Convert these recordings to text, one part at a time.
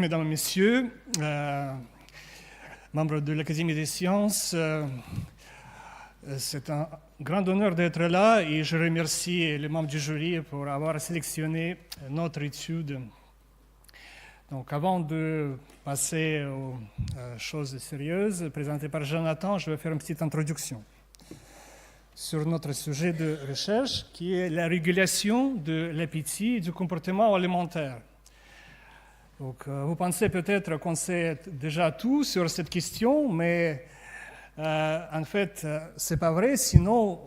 mesdames et messieurs, membres de l'Académie des sciences, c'est un grand honneur d'être là et je remercie les membres du jury pour avoir sélectionné notre étude. Donc, avant de passer aux choses sérieuses présentées par Jonathan, je vais faire une petite introduction sur notre sujet de recherche qui est la régulation de l'appétit et du comportement alimentaire. Donc, vous pensez peut-être qu'on sait déjà tout sur cette question, mais en fait, ce n'est pas vrai, sinon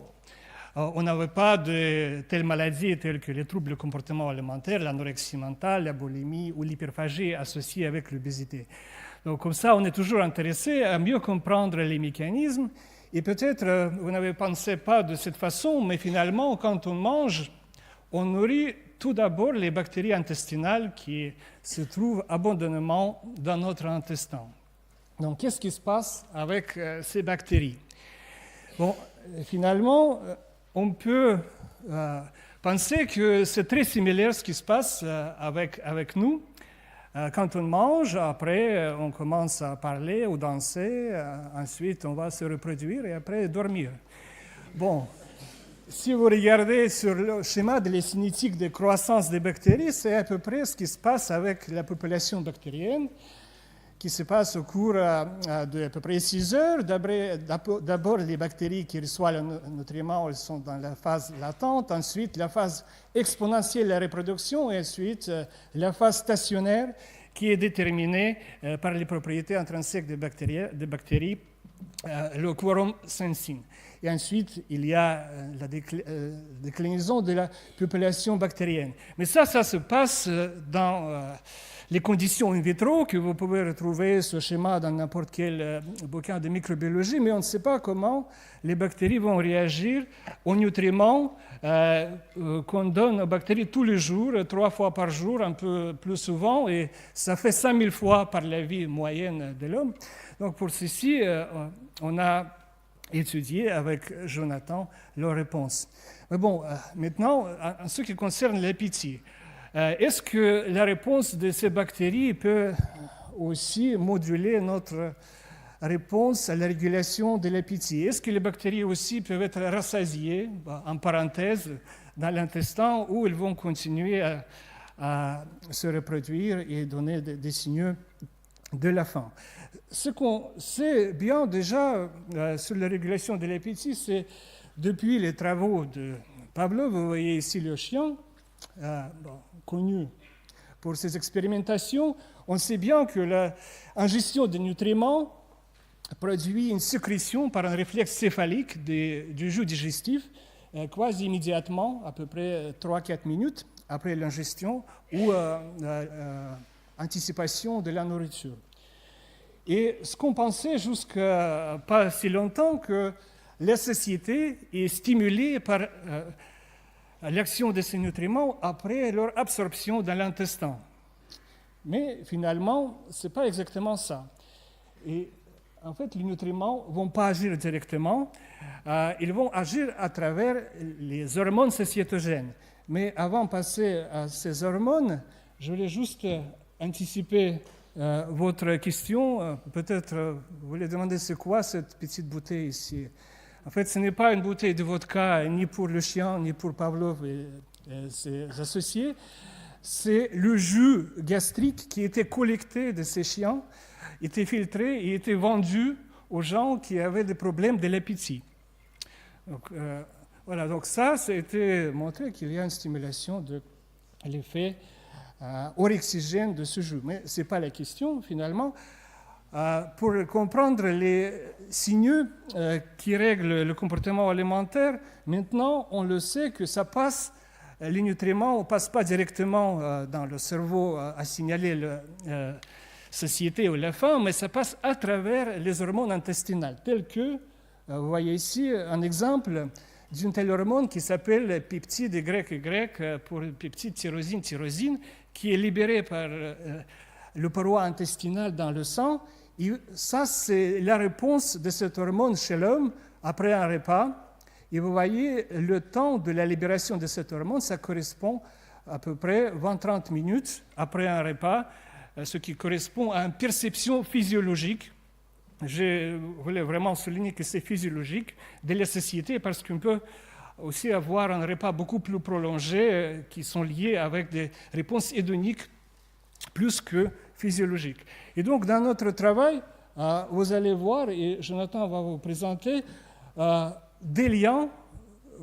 on n'avait pas de telles maladies telles que les troubles du comportement alimentaire, l'anorexie mentale, la boulimie ou l'hyperphagie associée avec l'obésité. Donc comme ça, on est toujours intéressé à mieux comprendre les mécanismes. Et peut-être vous n'avez pensé pas de cette façon, mais finalement, quand on mange, on nourrit tout d'abord les bactéries intestinales qui se trouvent abondamment dans notre intestin. Donc, qu'est-ce qui se passe avec ces bactéries? Bon, finalement, on peut penser que c'est très similaire ce qui se passe avec nous. Quand on mange, après, on commence à parler ou danser, ensuite on va se reproduire et après dormir. Bon, si vous regardez sur le schéma de la cinétique de croissance des bactéries, c'est à peu près ce qui se passe avec la population bactérienne, qui se passe au cours de à peu près 6 heures. D'abord, les bactéries qui reçoivent le nutriment, elles sont dans la phase latente, ensuite la phase exponentielle de la reproduction, et ensuite la phase stationnaire qui est déterminée par les propriétés intrinsèques des bactéries, le quorum sensing. Et ensuite, il y a la déclinaison de la population bactérienne. Mais ça se passe dans les conditions in vitro que vous pouvez retrouver ce schéma dans n'importe quel bouquin de microbiologie, mais on ne sait pas comment les bactéries vont réagir aux nutriments qu'on donne aux bactéries tous les jours, 3 fois par jour, un peu plus souvent, et ça fait 5000 fois par la vie moyenne de l'homme. Donc pour ceci, on a étudié avec Jonathan leurs réponses. Mais bon, maintenant, en ce qui concerne l'appétit, est-ce que la réponse de ces bactéries peut aussi moduler notre réponse à la régulation de l'appétit? Est-ce que les bactéries aussi peuvent être rassasiées, en parenthèse, dans l'intestin, où elles vont continuer à se reproduire et donner des signaux de la faim? Ce qu'on sait bien déjà sur la régulation de l'appétit, c'est depuis les travaux de Pavlov, vous voyez ici le chien, connu pour ses expérimentations, on sait bien que l'ingestion de nutriments produit une sécrétion par un réflexe céphalique du jus digestif quasi immédiatement, à peu près 3-4 minutes après l'ingestion ou anticipation de la nourriture. Et ce qu'on pensait jusqu'à pas si longtemps, que la satiété est stimulée par l'action de ces nutriments après leur absorption dans l'intestin. Mais finalement, ce n'est pas exactement ça. Et en fait, les nutriments ne vont pas agir directement, ils vont agir à travers les hormones satiétogènes. Mais avant de passer à ces hormones, je voulais juste anticiper votre question. Peut-être vous voulez demander c'est quoi cette petite bouteille ici. En fait, ce n'est pas une bouteille de vodka ni pour le chien, ni pour Pavlov et ses associés. C'est le jus gastrique qui était collecté de ces chiens, était filtré et était vendu aux gens qui avaient des problèmes de l'appétit. Donc, voilà, donc ça a été montré qu'il y a une stimulation de l'effet orexigène de ce jus. Mais ce n'est pas la question, finalement. Pour comprendre les signaux qui règlent le comportement alimentaire, maintenant, on le sait que ça passe, les nutriments ne passent pas directement dans le cerveau à signaler la satiété ou la faim, mais ça passe à travers les hormones intestinales, telles que, vous voyez ici un exemple d'une telle hormone qui s'appelle peptide YY pour peptide tyrosine, qui est libérée par le paroi intestinal dans le sang. Et ça, c'est la réponse de cette hormone chez l'homme après un repas. Et vous voyez, le temps de la libération de cette hormone, ça correspond à peu près 20-30 minutes après un repas ce qui correspond à une perception physiologique. Je voulais vraiment souligner que c'est physiologique de la satiété parce qu'on peut aussi avoir un repas beaucoup plus prolongé qui sont liés avec des réponses hédoniques plus que physiologiques. Et donc, dans notre travail, vous allez voir, et Jonathan va vous présenter, des liens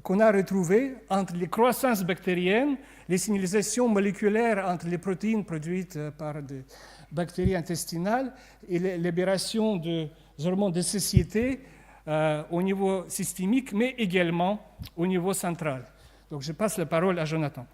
qu'on a retrouvés entre les croissances bactériennes, les signalisations moléculaires entre les protéines produites par des bactéries intestinales et la libération des hormones de satiété au niveau systémique, mais également au niveau central. Donc, je passe la parole à Jonathan.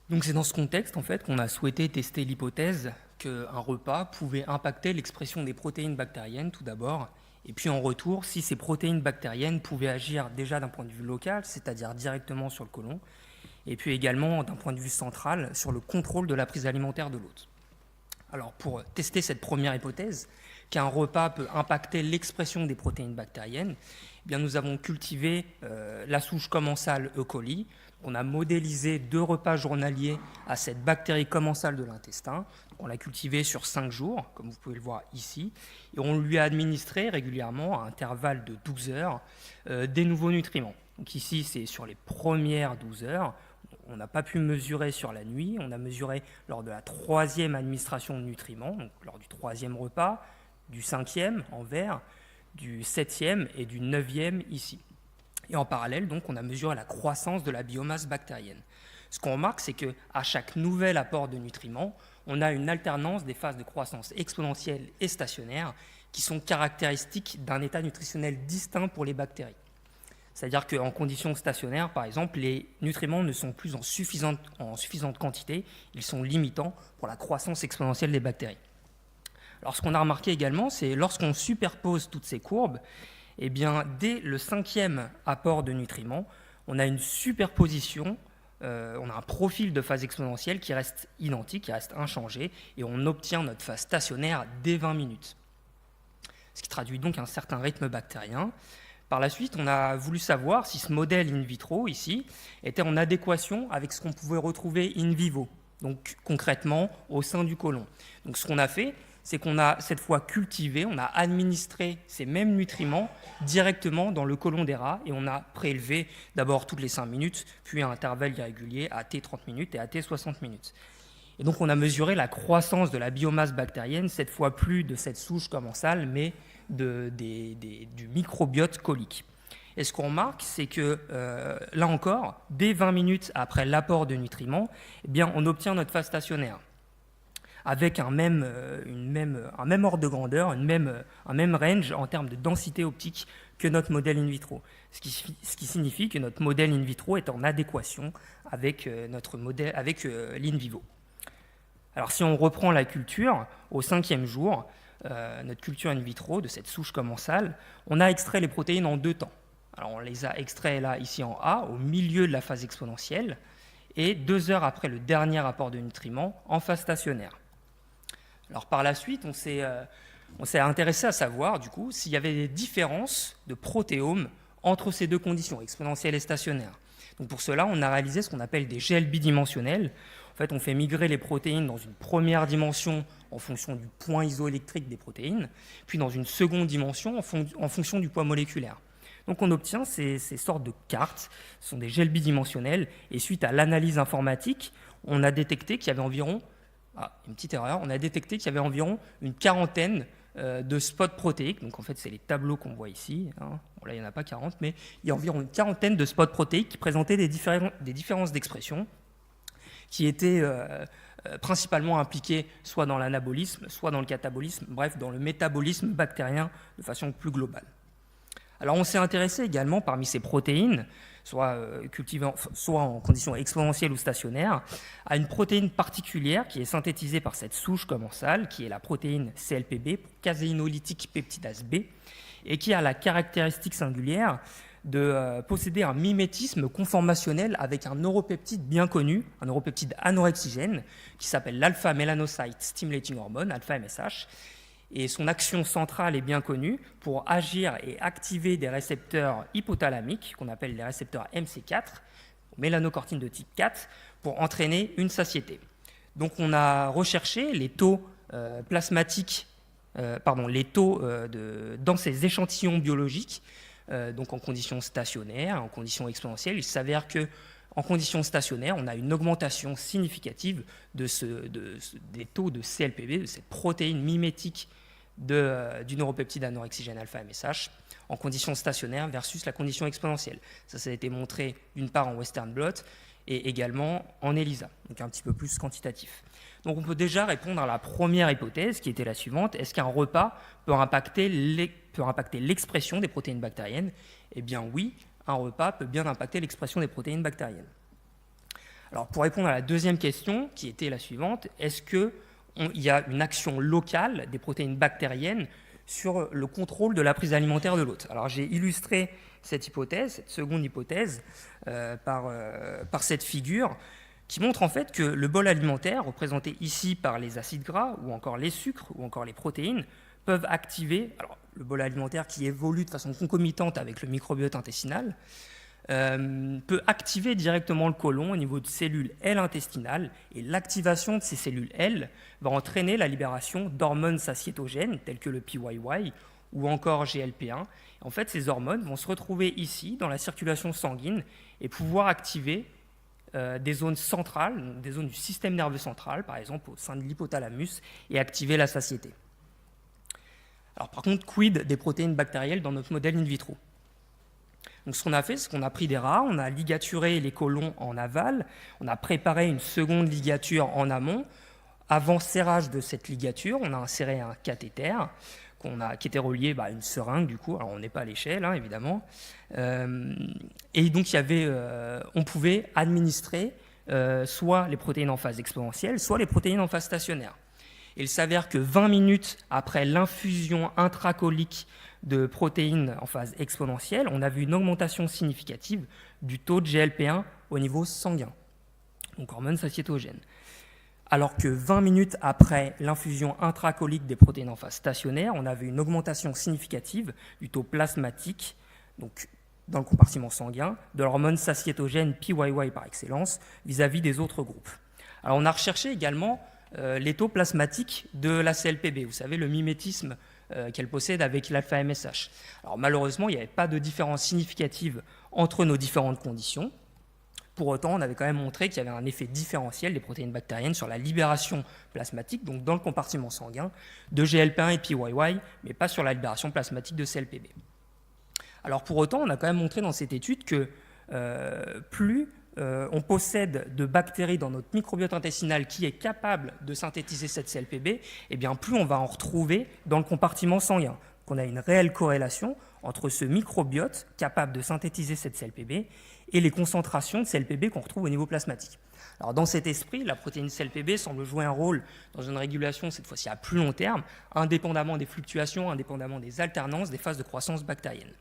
Donc c'est dans ce contexte en fait qu'on a souhaité tester l'hypothèse qu'un repas pouvait impacter l'expression des protéines bactériennes tout d'abord, et puis en retour si ces protéines bactériennes pouvaient agir déjà d'un point de vue local, c'est-à-dire directement sur le côlon, et puis également d'un point de vue central sur le contrôle de la prise alimentaire de l'hôte. Alors pour tester cette première hypothèse, qu'un repas peut impacter l'expression des protéines bactériennes, eh bien nous avons cultivé la souche commensale E. coli. On a modélisé 2 repas journaliers à cette bactérie commensale de l'intestin. On l'a cultivée sur 5 jours, comme vous pouvez le voir ici, et on lui a administré régulièrement, à intervalles de 12 heures, des nouveaux nutriments. Donc ici, c'est sur les premières 12 heures. On n'a pas pu mesurer sur la nuit, on a mesuré lors de la 3e administration de nutriments, donc lors du 3e repas, du 5e en vert, du 7e et du 9e ici. Et en parallèle, donc, on a mesuré la croissance de la biomasse bactérienne. Ce qu'on remarque, c'est qu'à chaque nouvel apport de nutriments, on a une alternance des phases de croissance exponentielle et stationnaire qui sont caractéristiques d'un état nutritionnel distinct pour les bactéries. C'est-à-dire qu'en conditions stationnaires, par exemple, les nutriments ne sont plus en suffisante quantité, ils sont limitants pour la croissance exponentielle des bactéries. Alors ce qu'on a remarqué également, c'est lorsqu'on superpose toutes ces courbes, eh bien, dès le 5e apport de nutriments, on a une superposition, on a un profil de phase exponentielle qui reste identique, qui reste inchangé, et on obtient notre phase stationnaire dès 20 minutes. Ce qui traduit donc un certain rythme bactérien. Par la suite, on a voulu savoir si ce modèle in vitro, ici, était en adéquation avec ce qu'on pouvait retrouver in vivo, donc concrètement au sein du côlon. Donc ce qu'on a fait, c'est qu'on a cette fois cultivé, on a administré ces mêmes nutriments directement dans le côlon des rats et on a prélevé d'abord toutes les 5 minutes, puis à intervalles irréguliers, à T 30 minutes et à T 60 minutes. Et donc on a mesuré la croissance de la biomasse bactérienne, cette fois plus de cette souche commensale, mais du microbiote colique. Et ce qu'on remarque, c'est que là encore, dès 20 minutes après l'apport de nutriments, eh bien, on obtient notre phase stationnaire, avec un même ordre de grandeur, un même range en termes de densité optique que notre modèle in vitro. Ce qui signifie que notre modèle in vitro est en adéquation avec l'in vivo. Alors si on reprend la culture, au 5e jour, notre culture in vitro de cette souche commensale, on a extrait les protéines en 2 temps. Alors on les a extraits là, ici en A, au milieu de la phase exponentielle, et 2 heures après le dernier apport de nutriments, en phase stationnaire. Alors par la suite, on s'est intéressé à savoir du coup s'il y avait des différences de protéomes entre ces 2 conditions, exponentielle et stationnaire. Donc pour cela, on a réalisé ce qu'on appelle des gels bidimensionnels. En fait, on fait migrer les protéines dans une première dimension en fonction du point isoélectrique des protéines, puis dans une seconde dimension en fonction du poids moléculaire. Donc on obtient ces sortes de cartes, ce sont des gels bidimensionnels, et suite à l'analyse informatique, on a détecté qu'il y avait environ une petite erreur, on a détecté qu'il y avait environ une quarantaine de spots protéiques. Donc en fait, c'est les tableaux qu'on voit ici. Bon, là, il n'y en a pas 40, mais il y a environ une quarantaine de spots protéiques qui présentaient des différences d'expression qui étaient principalement impliquées soit dans l'anabolisme, soit dans le catabolisme, bref, dans le métabolisme bactérien de façon plus globale. Alors on s'est intéressé également parmi ces protéines, soit cultivées soit en conditions exponentielles ou stationnaires, à une protéine particulière qui est synthétisée par cette souche commensale, qui est la protéine CLPB, caséinolytique peptidase B, et qui a la caractéristique singulière de posséder un mimétisme conformationnel avec un neuropeptide bien connu, un neuropeptide anorexigène, qui s'appelle l'alpha-mélanocyte stimulating hormone, alpha-MSH, Et son action centrale est bien connue pour agir et activer des récepteurs hypothalamiques, qu'on appelle les récepteurs MC4, mélanocortine de type 4, pour entraîner une satiété. Donc on a recherché les taux plasmatiques, dans ces échantillons biologiques, donc en conditions stationnaires, en conditions exponentielles. Il s'avère que en conditions stationnaires, on a une augmentation significative des taux de CLPB, de cette protéine mimétique du neuropeptide anorexigène alpha-MSH, en conditions stationnaires versus la condition exponentielle. Ça a été montré d'une part en Western blot et également en ELISA, donc un petit peu plus quantitatif. Donc on peut déjà répondre à la première hypothèse qui était la suivante: est-ce qu'un repas peut impacter l'expression des protéines bactériennes? Eh bien oui, un repas peut bien impacter l'expression des protéines bactériennes. Alors pour répondre à la deuxième question, qui était la suivante, est-ce qu'il y a une action locale des protéines bactériennes sur le contrôle de la prise alimentaire de l'hôte? Alors j'ai illustré cette hypothèse, cette seconde hypothèse, par cette figure qui montre en fait que le bol alimentaire, représenté ici par les acides gras, ou encore les sucres, ou encore les protéines, peuvent activer, alors le bol alimentaire qui évolue de façon concomitante avec le microbiote intestinal, peut activer directement le côlon au niveau de cellules L intestinales, et l'activation de ces cellules L va entraîner la libération d'hormones satiétogènes telles que le PYY ou encore GLP-1. En fait, ces hormones vont se retrouver ici dans la circulation sanguine et pouvoir activer des zones centrales, des zones du système nerveux central, par exemple au sein de l'hypothalamus, et activer la satiété. Alors par contre, quid des protéines bactérielles dans notre modèle in vitro? Donc ce qu'on a fait, c'est qu'on a pris des rats, on a ligaturé les côlons en aval, on a préparé une seconde ligature en amont. Avant serrage de cette ligature, on a inséré un cathéter qui était relié à une seringue, du coup. Alors on n'est pas à l'échelle, hein, évidemment. Et donc on pouvait administrer soit les protéines en phase exponentielle, soit les protéines en phase stationnaire. Et il s'avère que 20 minutes après l'infusion intracolique de protéines en phase exponentielle, on a vu une augmentation significative du taux de GLP-1 au niveau sanguin, donc hormone satiétogène. Alors que 20 minutes après l'infusion intracolique des protéines en phase stationnaire, on avait une augmentation significative du taux plasmatique, donc dans le compartiment sanguin, de l'hormone satiétogène PYY par excellence, vis-à-vis des autres groupes. Alors on a recherché également les taux plasmatiques de la CLPB, vous savez, le mimétisme qu'elle possède avec l'alpha-MSH. Alors malheureusement, il n'y avait pas de différence significative entre nos différentes conditions. Pour autant, on avait quand même montré qu'il y avait un effet différentiel des protéines bactériennes sur la libération plasmatique, donc dans le compartiment sanguin, de GLP-1 et PYY, mais pas sur la libération plasmatique de CLPB. Alors pour autant, on a quand même montré dans cette étude que plus on possède de bactéries dans notre microbiote intestinal qui est capable de synthétiser cette CLPB, et bien plus on va en retrouver dans le compartiment sanguin. On a une réelle corrélation entre ce microbiote capable de synthétiser cette CLPB et les concentrations de CLPB qu'on retrouve au niveau plasmatique. Alors dans cet esprit, la protéine CLPB semble jouer un rôle dans une régulation, cette fois-ci à plus long terme, indépendamment des fluctuations, indépendamment des alternances des phases de croissance bactérienne.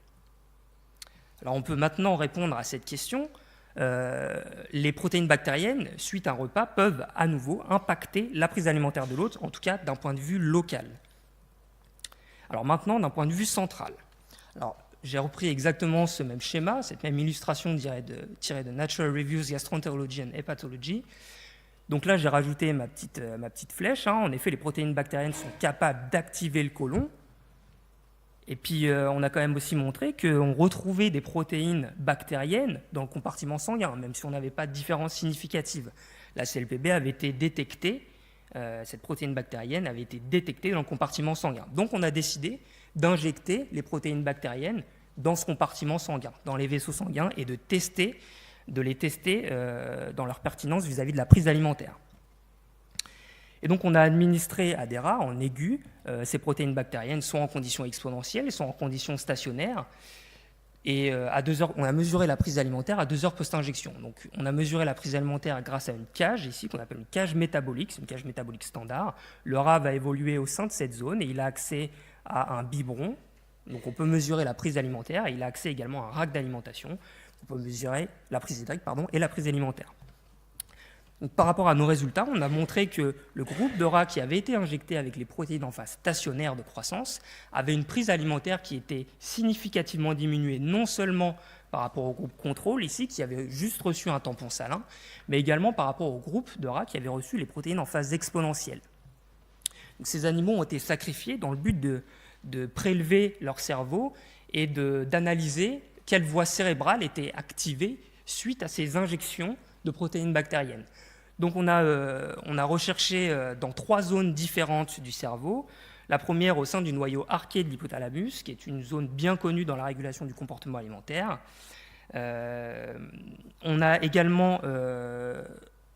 Alors on peut maintenant répondre à cette question. Les protéines bactériennes, suite à un repas, peuvent à nouveau impacter la prise alimentaire de l'hôte, en tout cas d'un point de vue local. Alors maintenant, d'un point de vue central. Alors, j'ai repris exactement ce même schéma, cette même illustration tirée de Natural Reviews Gastroenterology and Hepatology. Donc là, j'ai rajouté ma petite flèche. En effet, les protéines bactériennes sont capables d'activer le côlon. Et puis, on a quand même aussi montré qu'on retrouvait des protéines bactériennes dans le compartiment sanguin, même si on n'avait pas de différence significative. La CLPB avait été détectée, cette protéine bactérienne avait été détectée dans le compartiment sanguin. Donc, on a décidé d'injecter les protéines bactériennes dans ce compartiment sanguin, dans les vaisseaux sanguins, et de les tester dans leur pertinence vis-à-vis de la prise alimentaire. Et donc on a administré à des rats en aigu ces protéines bactériennes, soit en conditions exponentielles, soit en conditions stationnaires. Et à 2 heures, on a mesuré la prise alimentaire à 2 heures post-injection. Donc on a mesuré la prise alimentaire grâce à une cage ici qu'on appelle une cage métabolique, c'est une cage métabolique standard. Le rat va évoluer au sein de cette zone et il a accès à un biberon. Donc on peut mesurer la prise alimentaire et il a accès également à un rack d'alimentation. On peut mesurer la prise hydrique et la prise alimentaire. Donc, par rapport à nos résultats, on a montré que le groupe de rats qui avait été injecté avec les protéines en phase stationnaire de croissance avait une prise alimentaire qui était significativement diminuée, non seulement par rapport au groupe contrôle, ici, qui avait juste reçu un tampon salin, mais également par rapport au groupe de rats qui avait reçu les protéines en phase exponentielle. Donc, ces animaux ont été sacrifiés dans le but de prélever leur cerveau et d'analyser quelle voie cérébrale était activée suite à ces injections de protéines bactériennes. Donc on a recherché dans 3 zones différentes du cerveau. La première au sein du noyau arqué de l'hypothalamus, qui est une zone bien connue dans la régulation du comportement alimentaire. On a également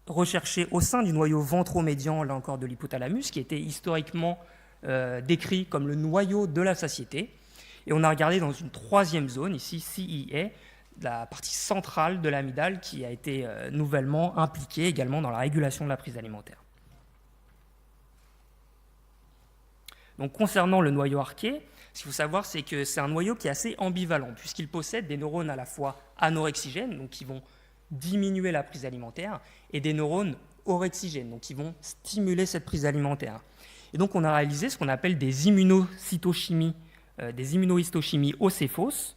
recherché au sein du noyau ventromédian, là encore de l'hypothalamus, qui était historiquement décrit comme le noyau de la satiété. Et on a regardé dans une 3e zone, ici CEA, la partie centrale de l'amygdale qui a été nouvellement impliquée également dans la régulation de la prise alimentaire. Donc, concernant le noyau arqué, ce qu'il faut savoir, c'est que c'est un noyau qui est assez ambivalent, puisqu'il possède des neurones à la fois anorexigènes, donc qui vont diminuer la prise alimentaire, et des neurones orexigènes, donc qui vont stimuler cette prise alimentaire. Et donc, on a réalisé ce qu'on appelle des immunohistochimies au céphos,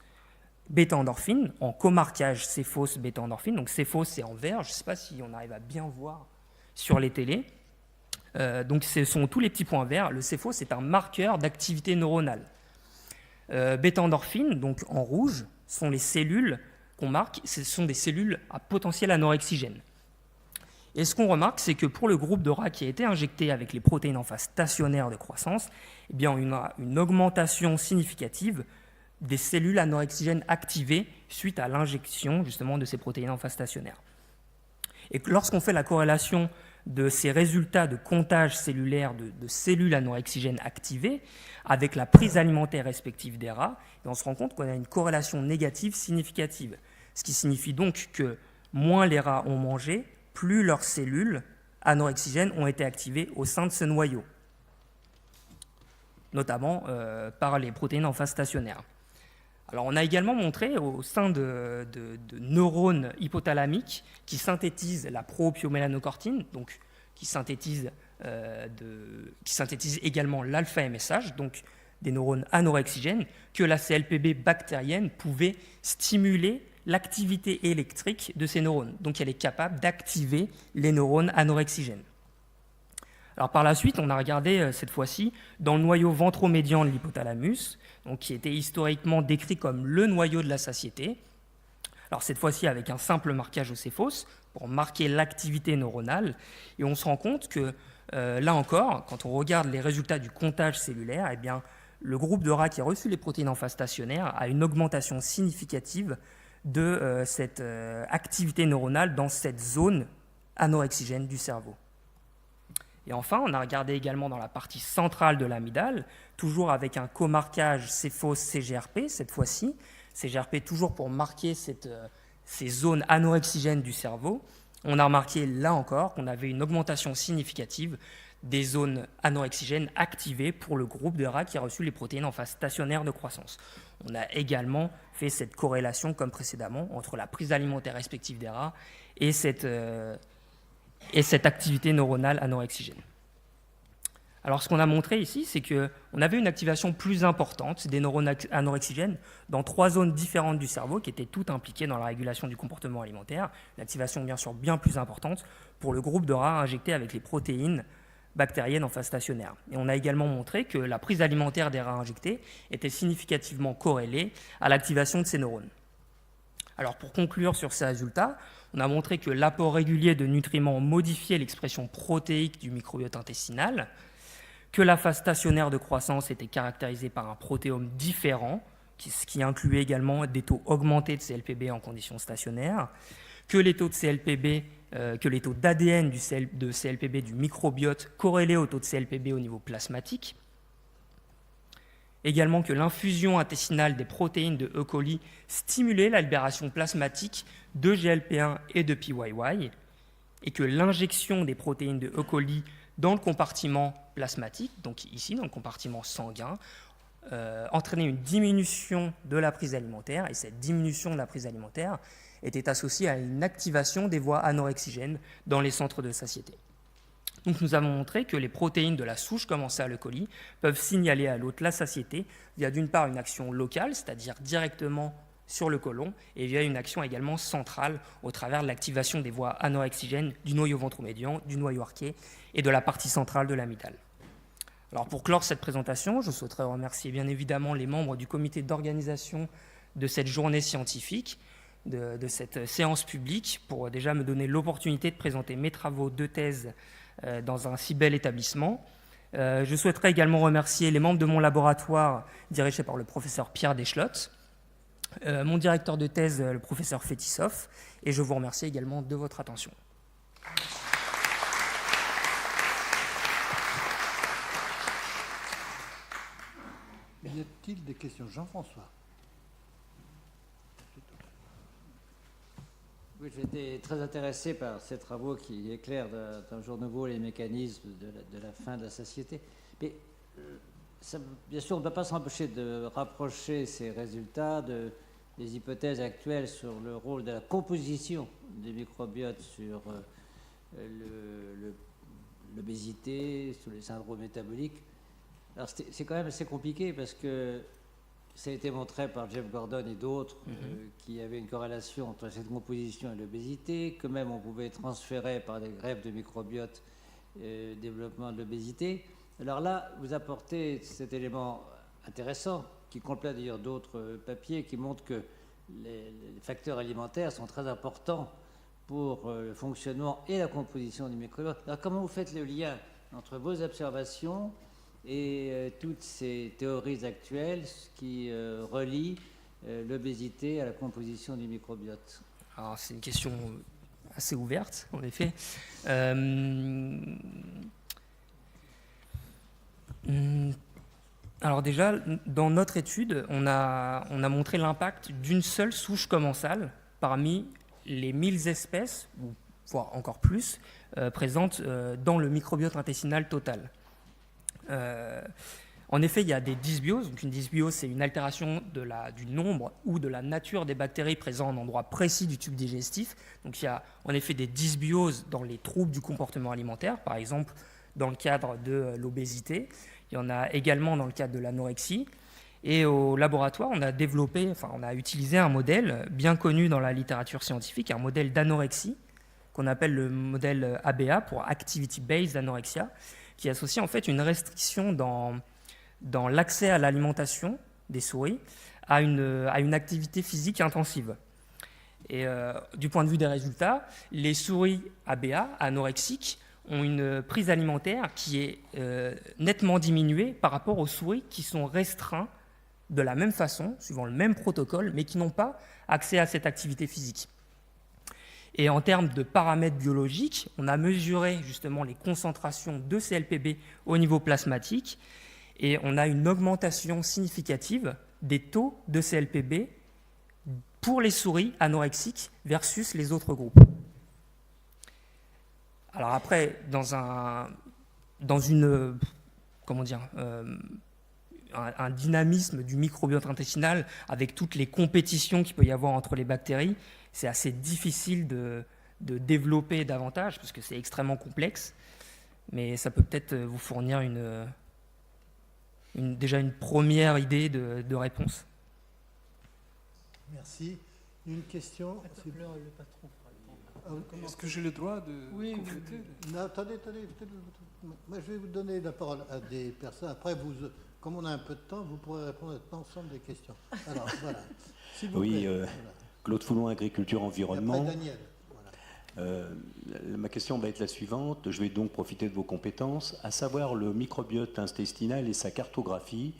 bêta-endorphine, en comarquage céphos bêta-endorphine. Donc céphos, c'est en vert, je ne sais pas si on arrive à bien voir sur les télés. Donc ce sont tous les petits points verts. Le céphos est un marqueur d'activité neuronale. Bêta-endorphine, donc en rouge, sont les cellules qu'on marque, ce sont des cellules à potentiel anorexigène. Et ce qu'on remarque, c'est que pour le groupe de rats qui a été injecté avec les protéines en phase stationnaire de croissance, eh bien, on a une augmentation significative des cellules anorexigènes activées suite à l'injection justement de ces protéines en phase stationnaire. Et lorsqu'on fait la corrélation de ces résultats de comptage cellulaire de cellules anorexigènes activées avec la prise alimentaire respective des rats, on se rend compte qu'on a une corrélation négative significative. Ce qui signifie donc que moins les rats ont mangé, plus leurs cellules anorexigènes ont été activées au sein de ce noyau, notamment par les protéines en phase stationnaire. Alors, on a également montré au sein de neurones hypothalamiques qui synthétisent la pro-opiomelanocortine, donc qui synthétisent également l'alpha-MSH, donc des neurones anorexigènes, que la CLPB bactérienne pouvait stimuler l'activité électrique de ces neurones. Donc, elle est capable d'activer les neurones anorexigènes. Alors, par la suite, on a regardé cette fois-ci dans le noyau ventromédian de l'hypothalamus, donc qui était historiquement décrit comme le noyau de la satiété. Alors, cette fois-ci avec un simple marquage au céphos pour marquer l'activité neuronale. Et on se rend compte que, là encore, quand on regarde les résultats du comptage cellulaire, eh bien, le groupe de rats qui a reçu les protéines en phase stationnaire a une augmentation significative de cette activité neuronale dans cette zone anorexigène du cerveau. Et enfin, on a regardé également dans la partie centrale de l'amygdale, toujours avec un comarquage céphos-CGRP cette fois-ci, CGRP toujours pour marquer ces zones anorexigènes du cerveau. On a remarqué là encore qu'on avait une augmentation significative des zones anorexigènes activées pour le groupe de rats qui a reçu les protéines en phase stationnaire de croissance. On a également fait cette corrélation, comme précédemment, entre la prise alimentaire respective des rats et cette activité neuronale anorexigène. Alors, ce qu'on a montré ici, c'est qu'on avait une activation plus importante des neurones anorexigènes dans 3 zones différentes du cerveau qui étaient toutes impliquées dans la régulation du comportement alimentaire. Une activation, bien sûr, bien plus importante pour le groupe de rats injectés avec les protéines bactériennes en phase stationnaire. Et on a également montré que la prise alimentaire des rats injectés était significativement corrélée à l'activation de ces neurones. Alors, pour conclure sur ces résultats, on a montré que l'apport régulier de nutriments modifiait l'expression protéique du microbiote intestinal, que la phase stationnaire de croissance était caractérisée par un protéome différent, ce qui incluait également des taux augmentés de CLPB en conditions stationnaires, que les taux de CLPB, que les taux d'ADN de CLPB du microbiote corrélaient au taux de CLPB au niveau plasmatique, également que l'infusion intestinale des protéines de E. coli stimulait la libération plasmatique de GLP1 et de PYY, et que l'injection des protéines de E. coli dans le compartiment plasmatique, donc ici dans le compartiment sanguin, entraîner une diminution de la prise alimentaire, et cette diminution de la prise alimentaire était associée à une activation des voies anorexigènes dans les centres de satiété. Donc nous avons montré que les protéines de la souche commensale E. coli peuvent signaler à l'hôte la satiété via d'une part une action locale, c'est-à-dire directement sur le côlon, et via une action également centrale au travers de l'activation des voies anorexigènes du noyau ventromédian, du noyau arqué et de la partie centrale de l'amygdale. Alors pour clore cette présentation, je souhaiterais remercier bien évidemment les membres du comité d'organisation de cette journée scientifique, de cette séance publique, pour déjà me donner l'opportunité de présenter mes travaux de thèse dans un si bel établissement. Je souhaiterais également remercier les membres de mon laboratoire dirigé par le professeur Pierre Deschlottes, mon directeur de thèse, le professeur Fetisov, et je vous remercie également de votre attention. Y a-t-il des questions? Jean-François. Oui, j'étais très intéressé par ces travaux qui éclairent d'un jour nouveau les mécanismes de la fin de la satiété. Mais ça, bien sûr, on ne peut pas s'empêcher de rapprocher ces résultats des hypothèses actuelles sur le rôle de la composition des microbiotes sur l'obésité, sur les syndromes métaboliques. Alors c'est quand même assez compliqué parce que ça a été montré par Jeff Gordon et d'autres qu'il y avait une corrélation entre cette composition et l'obésité, que même on pouvait transférer par des greffes de microbiote développement de l'obésité. Alors là, vous apportez cet élément intéressant qui complète d'ailleurs d'autres papiers qui montrent que les facteurs alimentaires sont très importants pour le fonctionnement et la composition du microbiote. Alors comment vous faites le lien entre vos observations et toutes ces théories actuelles qui relient l'obésité à la composition du microbiote? Alors c'est une question assez ouverte, en effet. Alors déjà, dans notre étude, on a montré l'impact d'une seule souche commensale parmi les 1000 espèces, ou voire encore plus, présentes dans le microbiote intestinal total. En effet, il y a des dysbioses. Donc une dysbiose, c'est une altération du nombre ou de la nature des bactéries présentes en endroit précis du tube digestif. Donc il y a en effet des dysbioses dans les troubles du comportement alimentaire, par exemple dans le cadre de l'obésité. Il y en a également dans le cadre de l'anorexie. Et au laboratoire, on a utilisé un modèle bien connu dans la littérature scientifique, un modèle d'anorexie qu'on appelle le modèle ABA pour Activity Based Anorexia, qui associe en fait une restriction dans l'accès à l'alimentation des souris à une activité physique intensive. Et du point de vue des résultats, les souris ABA, anorexiques, ont une prise alimentaire qui est nettement diminuée par rapport aux souris qui sont restreints de la même façon, suivant le même protocole, mais qui n'ont pas accès à cette activité physique. Et en termes de paramètres biologiques, on a mesuré justement les concentrations de CLPB au niveau plasmatique et on a une augmentation significative des taux de CLPB pour les souris anorexiques versus les autres groupes. Alors après, un dynamisme du microbiote intestinal avec toutes les compétitions qu'il peut y avoir entre les bactéries, c'est assez difficile de développer davantage parce que c'est extrêmement complexe, mais ça peut peut-être vous fournir déjà une première idée de réponse. Merci. Une question? Le patron. Est-ce que j'ai le droit de compléter? Non, attendez. Moi, je vais vous donner la parole à des personnes. Après, comme on a un peu de temps, vous pourrez répondre à l'ensemble des questions. Alors, voilà. S'il vous plaît. Voilà. Claude Foulon, Agriculture, Environnement. Et après, Daniel. Voilà. Ma question va être la suivante. Je vais donc profiter de vos compétences, à savoir le microbiote intestinal et sa cartographie.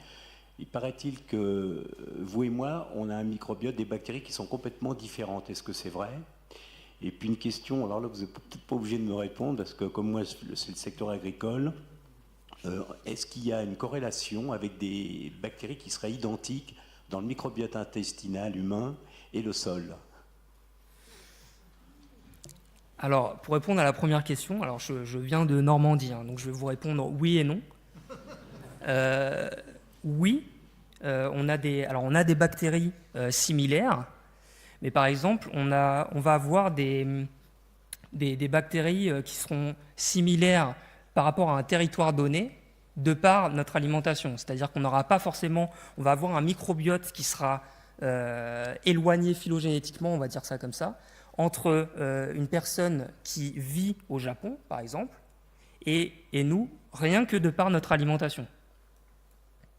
Il paraît-il que vous et moi, on a un microbiote, des bactéries qui sont complètement différentes. Est-ce que c'est vrai? Et puis une question, alors là, vous n'êtes peut-être pas obligé de me répondre, parce que comme moi, c'est le secteur agricole. Est-ce qu'il y a une corrélation avec des bactéries qui seraient identiques dans le microbiote intestinal humain et le sol? Alors, pour répondre à la première question, alors je viens de Normandie, donc je vais vous répondre oui et non. Oui, on a des bactéries similaires, mais par exemple, on va avoir des bactéries qui seront similaires par rapport à un territoire donné, de par notre alimentation. C'est-à-dire qu'on n'aura pas forcément, on va avoir un microbiote qui sera éloigné phylogénétiquement, on va dire ça comme ça, entre une personne qui vit au Japon, par exemple, et nous, rien que de par notre alimentation.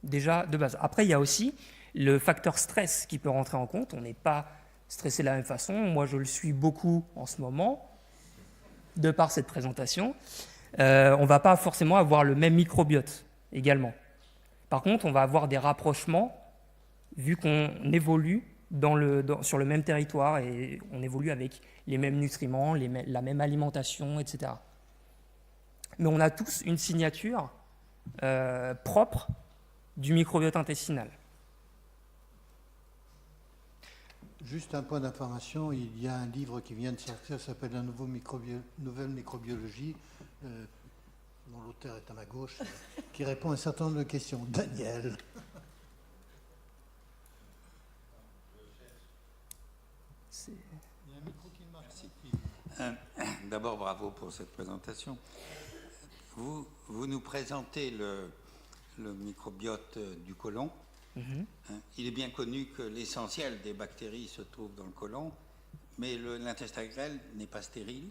Déjà de base. Après, il y a aussi le facteur stress qui peut rentrer en compte. On n'est pas stressé de la même façon. Moi, je le suis beaucoup en ce moment, de par cette présentation. On ne va pas forcément avoir le même microbiote également. Par contre, on va avoir des rapprochements vu qu'on évolue sur le même territoire et on évolue avec les mêmes nutriments, la même alimentation, etc. Mais on a tous une signature propre du microbiote intestinal. Juste un point d'information, il y a un livre qui vient de sortir, ça s'appelle La Nouvelle Microbiologie, dont l'auteur est à ma gauche, qui répond à un certain nombre de questions. Daniel. D'abord, bravo pour cette présentation. Vous nous présentez le microbiote du côlon. Il est bien connu que l'essentiel des bactéries se trouve dans le côlon, mais l'intestin grêle n'est pas stérile.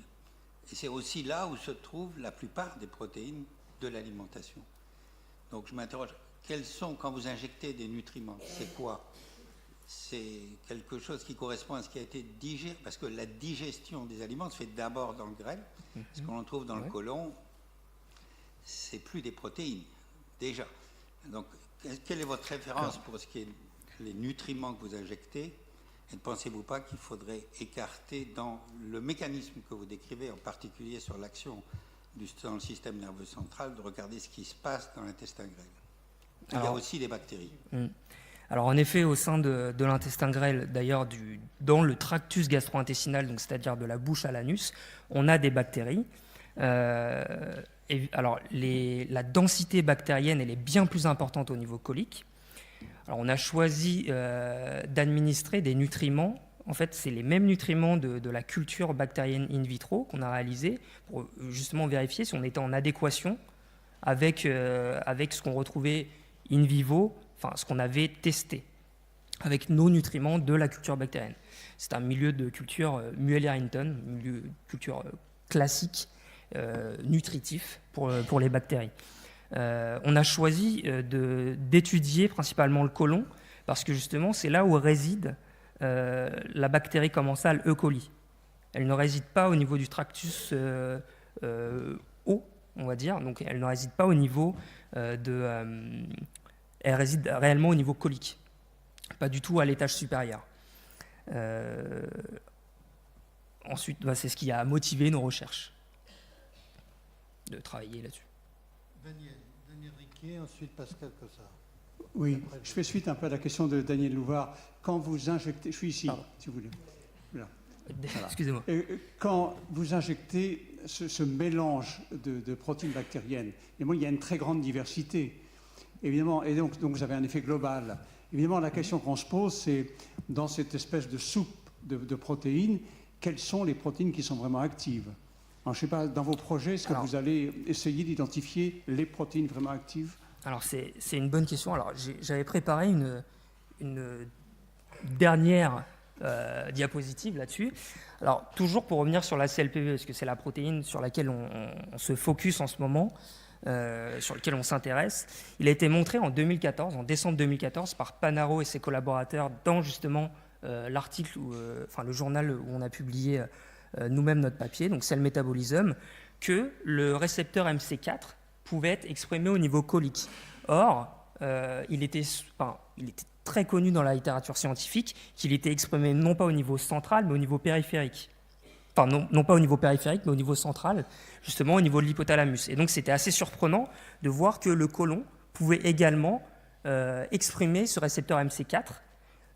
Et c'est aussi là où se trouvent la plupart des protéines de l'alimentation. Donc je m'interroge, quels sont, quand vous injectez des nutriments, c'est quoi? C'est quelque chose qui correspond à ce qui a été digéré, parce que la digestion des aliments se fait d'abord dans le grêle. Ce qu'on trouve dans le côlon, c'est plus des protéines, déjà. Donc, quelle est votre référence pour ce qui est les nutriments que vous injectez? Et ne pensez-vous pas qu'il faudrait écarter dans le mécanisme que vous décrivez, en particulier sur l'action dans le système nerveux central, de regarder ce qui se passe dans l'intestin grêle? Il y a aussi des bactéries. Alors en effet, au sein de l'intestin grêle, d'ailleurs dans le tractus gastro-intestinal, donc c'est-à-dire de la bouche à l'anus, on a des bactéries. Alors la densité bactérienne, elle est bien plus importante au niveau colique. Alors on a choisi d'administrer des nutriments. En fait, c'est les mêmes nutriments de la culture bactérienne in vitro qu'on a réalisé pour justement vérifier si on était en adéquation avec ce qu'on retrouvait in vivo, enfin ce qu'on avait testé avec nos nutriments de la culture bactérienne. C'est un milieu de culture Mueller-Hinton, milieu de culture classique, nutritif pour les bactéries. On a choisi d'étudier principalement le côlon parce que justement c'est là où réside la bactérie commensale E. coli. Elle ne réside pas au niveau du tractus haut, on va dire, donc elle ne réside pas au niveau elle réside réellement au niveau colique, pas du tout à l'étage supérieur. Ensuite, c'est ce qui a motivé nos recherches de travailler là-dessus. Daniel Riquet, ensuite Pascal Cossard. Oui, je fais suite un peu à la question de Daniel Louvard. Quand vous injectez, je suis ici, si vous voulez. Voilà. Excusez-moi. Quand vous injectez ce mélange de protéines bactériennes, il y a une très grande diversité, évidemment, et donc vous avez un effet global. Évidemment, la question qu'on se pose, c'est dans cette espèce de soupe de protéines, quelles sont les protéines qui sont vraiment actives? Alors, je ne sais pas, dans vos projets, est-ce que vous allez essayer d'identifier les protéines vraiment actives? Alors, c'est une bonne question. Alors, j'avais préparé une dernière diapositive là-dessus. Alors, toujours pour revenir sur la CLPV, parce que c'est la protéine sur laquelle on se focus en ce moment, sur laquelle on s'intéresse. Il a été montré en 2014, en décembre 2014, par Panaro et ses collaborateurs dans justement l'article, enfin le journal où on a publié nous-mêmes notre papier, donc Cell Metabolism, que le récepteur MC4 pouvait être exprimé au niveau colique. Or, il était très connu dans la littérature scientifique qu'il était exprimé non pas au niveau central, mais au niveau périphérique. Enfin, non pas au niveau périphérique, mais au niveau central, justement au niveau de l'hypothalamus. Et donc, c'était assez surprenant de voir que le côlon pouvait également exprimer ce récepteur MC4,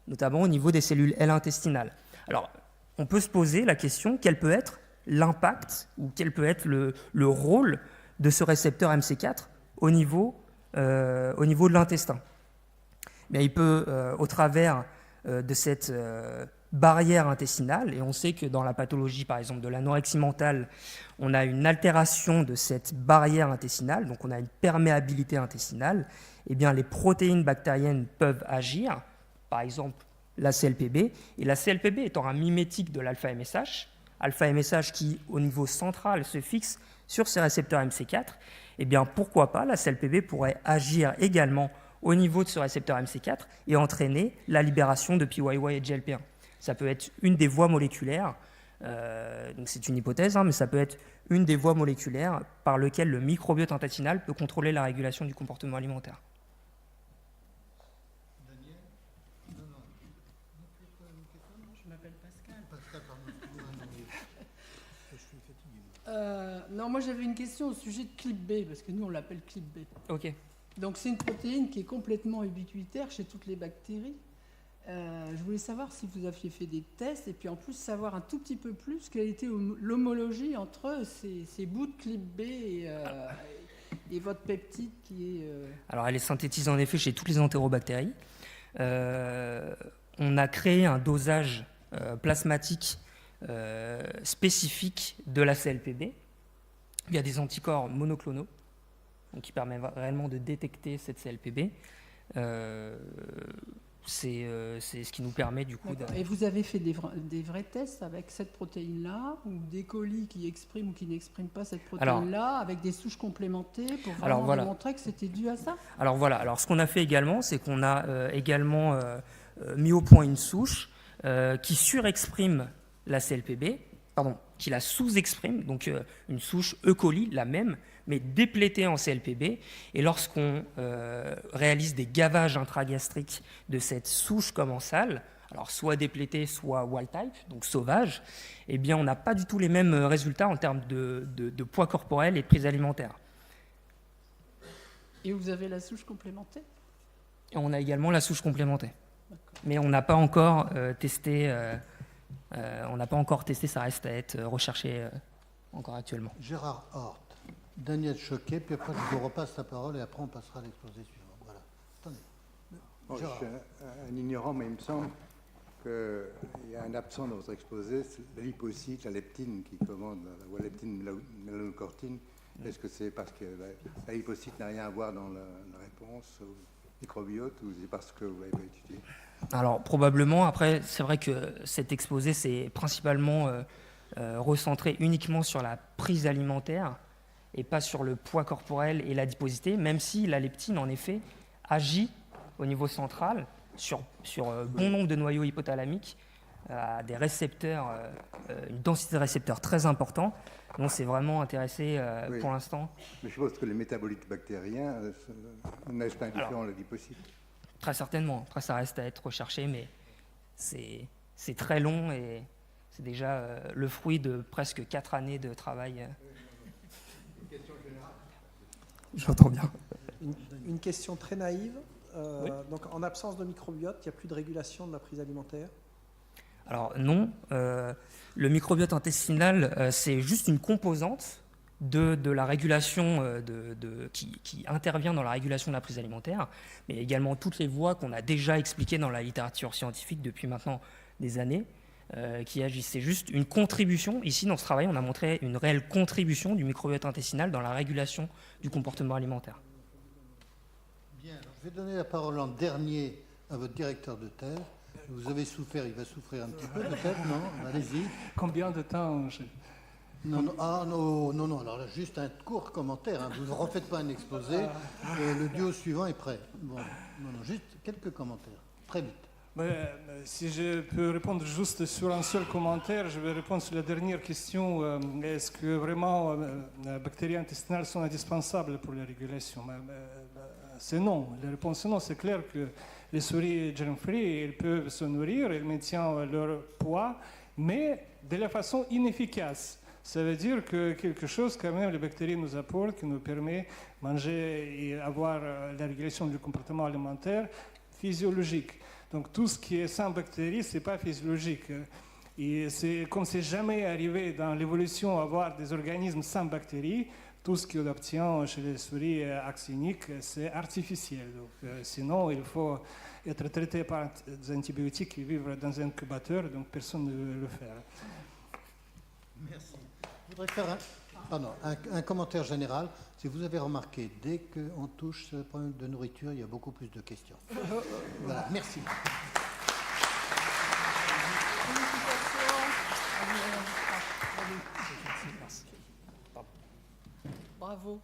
notamment au niveau des cellules L intestinales. Alors, on peut se poser la question, quel peut être l'impact ou quel peut être le rôle de ce récepteur MC4 au niveau de l'intestin. bien, il peut, au travers de cette barrière intestinale, et on sait que dans la pathologie, par exemple, de l'anorexie mentale, on a une altération de cette barrière intestinale, donc on a une perméabilité intestinale, eh bien, les protéines bactériennes peuvent agir, par exemple la CLPB, et la CLPB étant un mimétique de l'alpha-MSH, alpha-MSH qui, au niveau central, se fixe sur ces récepteurs MC4, eh bien, pourquoi pas, la CLPB pourrait agir également au niveau de ce récepteur MC4 et entraîner la libération de PYY et de GLP1. Ça peut être une des voies moléculaires, donc c'est une hypothèse, hein, mais ça peut être une des voies moléculaires par lesquelles le microbiote intestinal peut contrôler la régulation du comportement alimentaire. Je m'appelle Pascal. Non, moi j'avais une question au sujet de CLIP-B, parce que nous on l'appelle CLIP-B. Ok. Donc c'est une protéine qui est complètement ubiquitaire chez toutes les bactéries. Je voulais savoir si vous aviez fait des tests et puis en plus savoir un tout petit peu plus quelle était l'homologie entre ces bouts de CLIP-B et votre peptide qui est... Alors elle est synthétisée en effet chez toutes les entérobactéries. On a créé un dosage plasmatique spécifique de la CLPB. Il y a des anticorps monoclonaux donc qui permettent réellement de détecter cette CLPB. C'est ce qui nous permet du coup... Et vous avez fait des vrais tests avec cette protéine-là, ou des colis qui expriment ou qui n'expriment pas cette protéine-là, avec des souches complémentées pour vraiment démontrer que c'était dû à ça? Alors voilà, alors ce qu'on a fait également, c'est qu'on a également mis au point une souche qui surexprime la CLPB, pardon, qui la sous-exprime, donc une souche E. coli, la même, mais déplétée en CLPB. Et lorsqu'on réalise des gavages intragastriques de cette souche commensale, alors soit déplétée, soit wild type, donc sauvage, eh bien on n'a pas du tout les mêmes résultats en termes de poids corporel et de prise alimentaire. Et vous avez la souche complémentée? Et on a également la souche complémentée. Mais on n'a pas encore testé... ça reste à être recherché encore actuellement. Gérard Hort, Daniel Choquet, puis après je vous repasse la parole et après on passera à l'exposé suivant. Voilà. Attendez. Bon, je suis un ignorant, mais il me semble qu'il y a un absent dans votre exposé, c'est le lipocyte, la leptine qui commande, la leptine mélanocortine. Est-ce que c'est parce que la lipocyte n'a rien à voir dans la réponse au microbiote ou c'est parce que vous l'avez pas étudié? Alors probablement, après c'est vrai que cet exposé c'est principalement recentré uniquement sur la prise alimentaire et pas sur le poids corporel et l'adiposité, même si la leptine en effet agit au niveau central sur bon nombre de noyaux hypothalamiques, à des récepteurs, une densité de récepteurs très importante. Donc c'est vraiment intéressé pour l'instant. Mais je suppose que les métabolites bactériens n'est-ce pas indifférent à la lipocyte? Très certainement. Après, ça reste à être recherché, mais c'est très long et c'est déjà le fruit de presque 4 années de travail. Une question générale. J'entends bien. Une question très naïve. Oui. Donc, en absence de microbiote, il n'y a plus de régulation de la prise alimentaire? Alors non, le microbiote intestinal, c'est juste une composante de la régulation qui intervient dans la régulation de la prise alimentaire, mais également toutes les voies qu'on a déjà expliquées dans la littérature scientifique depuis maintenant des années, qui agissent. C'est juste une contribution. Ici, dans ce travail, on a montré une réelle contribution du microbiote intestinal dans la régulation du comportement alimentaire. Bien, alors je vais donner la parole en dernier à votre directeur de thèse. Vous avez souffert, il va souffrir un petit peu peut-être, non? Allez-y. Combien de temps Non, alors là, juste un court commentaire, hein. Vous ne refaites pas un exposé, le duo suivant est prêt. Bon, non, juste quelques commentaires, très vite. Si je peux répondre juste sur un seul commentaire, je vais répondre sur la dernière question. Est-ce que vraiment les bactéries intestinales sont indispensables pour la régulation? C'est non. La réponse est non. C'est clair que les souris germ-free, elles peuvent se nourrir, elles maintiennent leur poids, mais de la façon inefficace. Ça veut dire que quelque chose, quand même, les bactéries nous apportent, qui nous permet de manger et avoir la régulation du comportement alimentaire physiologique. Donc tout ce qui est sans bactéries, ce n'est pas physiologique. Et c'est comme c'est jamais arrivé dans l'évolution avoir des organismes sans bactéries, tout ce qu'on obtient chez les souris actiniques, c'est artificiel. Donc, sinon, il faut être traité par des antibiotiques et vivre dans un incubateur, donc personne ne veut le faire. Merci. Je voudrais faire un commentaire général. Si vous avez remarqué, dès qu'on touche ce problème de nourriture, il y a beaucoup plus de questions. Voilà, merci. Bravo.